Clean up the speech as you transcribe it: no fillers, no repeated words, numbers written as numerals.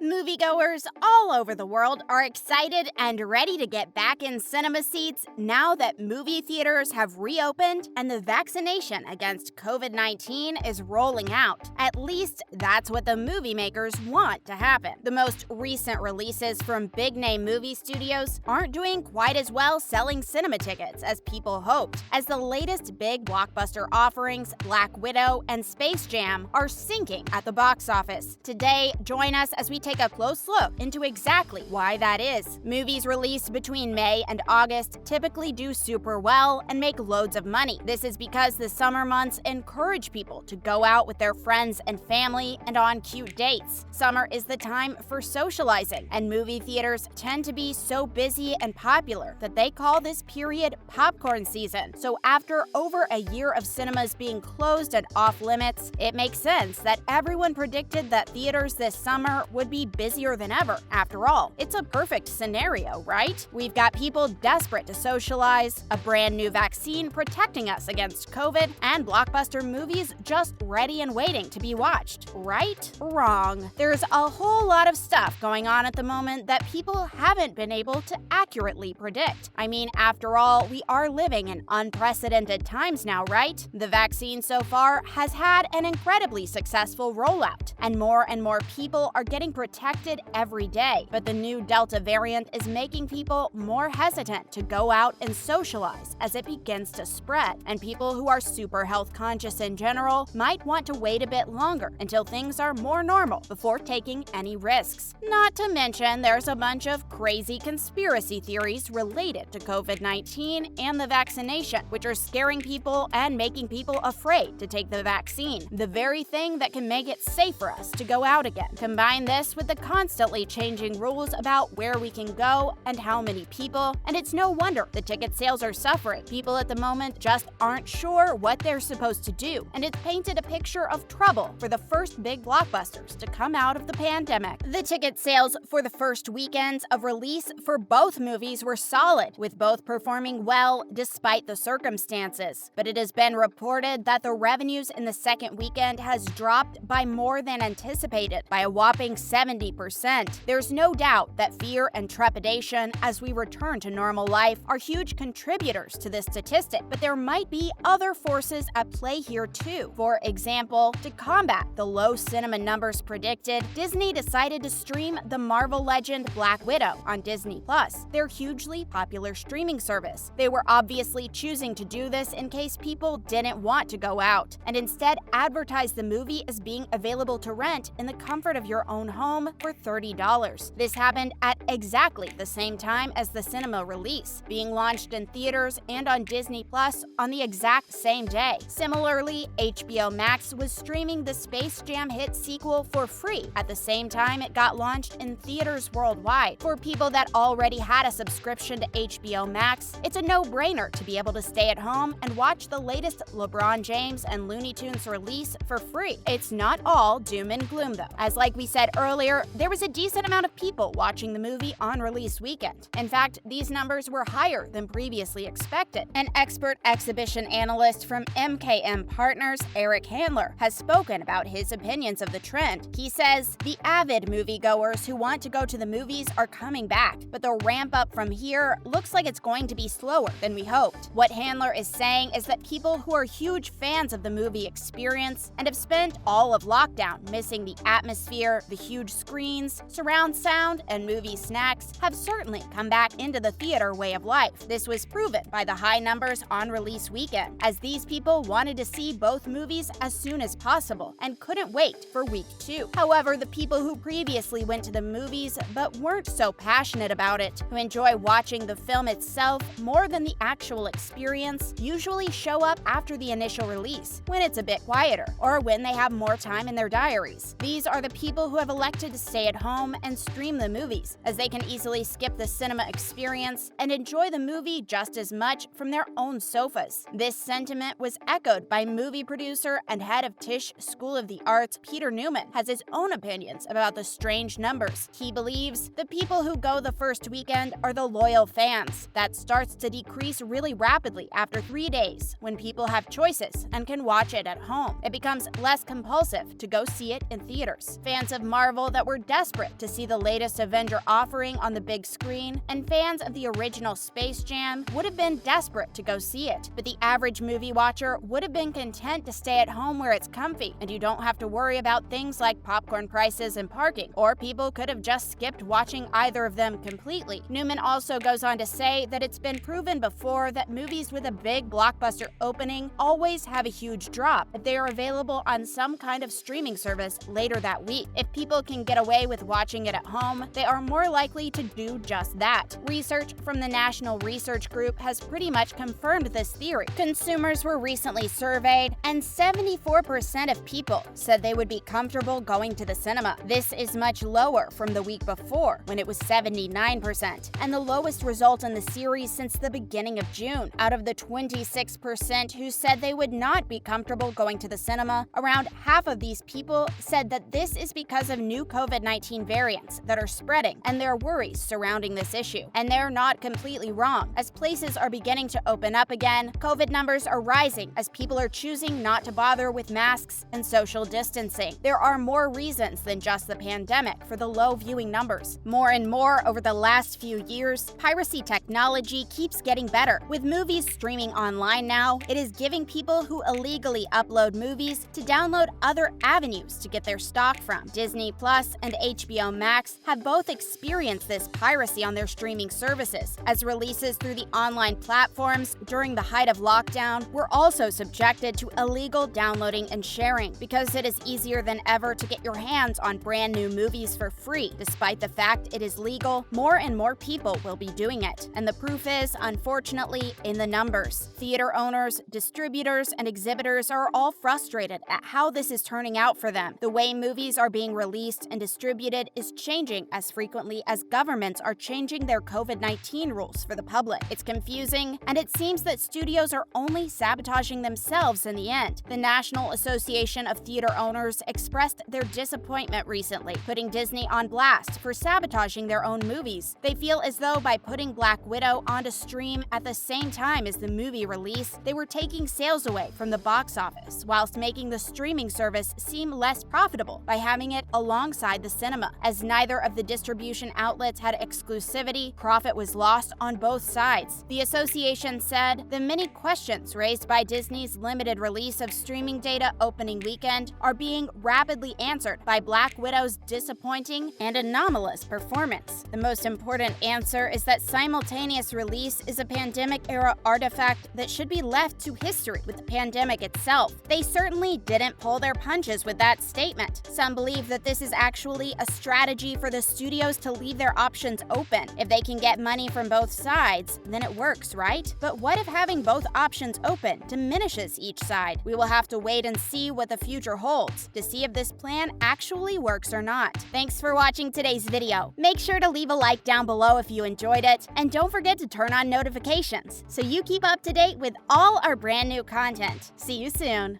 Moviegoers all over the world are excited and ready to get back in cinema seats now that movie theaters have reopened and the vaccination against COVID-19 is rolling out. At least that's what the movie makers want to happen. The most recent releases from big-name movie studios aren't doing quite as well selling cinema tickets as people hoped, as the latest big blockbuster offerings, Black Widow and Space Jam, are sinking at the box office. Today, join us as we take a close look into exactly why that is. Movies released between May and August typically do super well and make loads of money. This is because the summer months encourage people to go out with their friends and family and on cute dates. Summer is the time for socializing, and movie theaters tend to be so busy and popular that they call this period popcorn season. So after over a year of cinemas being closed and off limits, it makes sense that everyone predicted that theaters this summer would be busier than ever. After all, it's a perfect scenario, right? We've got people desperate to socialize, a brand new vaccine protecting us against COVID, and blockbuster movies just ready and waiting to be watched. Right? Wrong. There's a whole lot of stuff going on at the moment that people haven't been able to accurately predict. I mean, after all, we are living in unprecedented times now, right? The vaccine so far has had an incredibly successful rollout, and more people are getting protected every day. But the new Delta variant is making people more hesitant to go out and socialize as it begins to spread, and people who are super health conscious in general might want to wait a bit longer until things are more normal before taking any risks. Not to mention, there's a bunch of crazy conspiracy theories related to COVID-19 and the vaccination, which are scaring people and making people afraid to take the vaccine, the very thing that can make it safe for us to go out again. Combine this with the constantly changing rules about where we can go and how many people, and it's no wonder the ticket sales are suffering. People at the moment just aren't sure what they're supposed to do, and it's painted a picture of trouble for the first big blockbusters to come out of the pandemic. The ticket sales for the first weekends of release for both movies were solid, with both performing well despite the circumstances. But it has been reported that the revenues in the second weekend has dropped by more than anticipated, by a whopping 70%. There's no doubt that fear and trepidation as we return to normal life are huge contributors to this statistic, but there might be other forces at play here too. For example, to combat the low cinema numbers predicted, Disney decided to stream the Marvel legend Black Widow on Disney+, their hugely popular streaming service. They were obviously choosing to do this in case people didn't want to go out, and instead advertise the movie as being available to rent in the comfort of your own home for $30. This happened at exactly the same time as the cinema release, being launched in theaters and on Disney+ on the exact same day. Similarly, HBO Max was streaming the Space Jam hit sequel for free at the same time it got launched in theaters worldwide. For people that already had a subscription to HBO Max, it's a no-brainer to be able to stay at home and watch the latest LeBron James and Looney Tunes release for free. It's not all doom and gloom though, as like we said earlier, there was a decent amount of people watching the movie on release weekend. In fact, these numbers were higher than previously expected. An expert exhibition analyst from MKM Partners, Eric Handler, has spoken about his opinions of the trend. He says, the avid moviegoers who want to go to the movies are coming back, but the ramp up from here looks like it's going to be slower than we hoped. What Handler is saying is that people who are huge fans of the movie experience and have spent all of lockdown missing the atmosphere, the huge screens, surround sound, and movie snacks have certainly come back into the theater way of life. This was proven by the high numbers on release weekend, as these people wanted to see both movies as soon as possible and couldn't wait for week 2. However, the people who previously went to the movies but weren't so passionate about it, who enjoy watching the film itself more than the actual experience, usually show up after the initial release, when it's a bit quieter, or when they have more time in their diaries. These are the people who have elected to stay at home and stream the movies, as they can easily skip the cinema experience and enjoy the movie just as much from their own sofas. This sentiment was echoed by movie producer and head of Tisch School of the Arts, Peter Newman, has his own opinions about the strange numbers. He believes the people who go the first weekend are the loyal fans. That starts to decrease really rapidly after 3 days, when people have choices and can watch it at home. It becomes less compulsive to go see it in theaters. Fans of Marvel that were desperate to see the latest Avenger offering on the big screen, and fans of the original Space Jam would have been desperate to go see it. But the average movie watcher would have been content to stay at home where it's comfy, and you don't have to worry about things like popcorn prices and parking, or people could have just skipped watching either of them completely. Newman also goes on to say that it's been proven before that movies with a big blockbuster opening always have a huge drop if they are available on some kind of streaming service later that week. If people can get away with watching it at home, they are more likely to do just that. Research from the National Research Group has pretty much confirmed this theory. Consumers were recently surveyed, and 74% of people said they would be comfortable going to the cinema. This is much lower from the week before, when it was 79%, and the lowest result in the series since the beginning of June. Out of the 26% who said they would not be comfortable going to the cinema, around half of these people said that this is because of new COVID-19 variants that are spreading and their worries surrounding this issue. And they're not completely wrong. As places are beginning to open up again, COVID numbers are rising as people are choosing not to bother with masks and social distancing. There are more reasons than just the pandemic for the low viewing numbers. More and more over the last few years, piracy technology keeps getting better. With movies streaming online now, it is giving people who illegally upload movies to download other avenues to get their stock from. Disney Plus and HBO Max have both experienced this piracy on their streaming services, as releases through the online platforms during the height of lockdown were also subjected to illegal downloading and sharing. Because it is easier than ever to get your hands on brand new movies for free, despite the fact it is legal, more and more people will be doing it. And the proof is, unfortunately, in the numbers. Theater owners, distributors, and exhibitors are all frustrated at how this is turning out for them. The way movies are being released and distributed is changing as frequently as governments are changing their COVID-19 rules for the public. It's confusing, and it seems that studios are only sabotaging themselves in the end. The National Association of Theater Owners expressed their disappointment recently, putting Disney on blast for sabotaging their own movies. They feel as though by putting Black Widow onto stream at the same time as the movie release, they were taking sales away from the box office, whilst making the streaming service seem less profitable by having it alongside the cinema. As neither of the distribution outlets had exclusivity, profit was lost on both sides. The association said the many questions raised by Disney's limited release of streaming data opening weekend are being rapidly answered by Black Widow's disappointing and anomalous performance. The most important answer is that simultaneous release is a pandemic-era artifact that should be left to history with the pandemic itself. They certainly didn't pull their punches with that statement. Some believe that this is actually a strategy for the studios to leave their options open. If they can get money from both sides, then it works, right? But what if having both options open diminishes each side? We will have to wait and see what the future holds to see if this plan actually works or not. Thanks for watching today's video. Make sure to leave a like down below if you enjoyed it, and don't forget to turn on notifications so you keep up to date with all our brand new content. See you soon.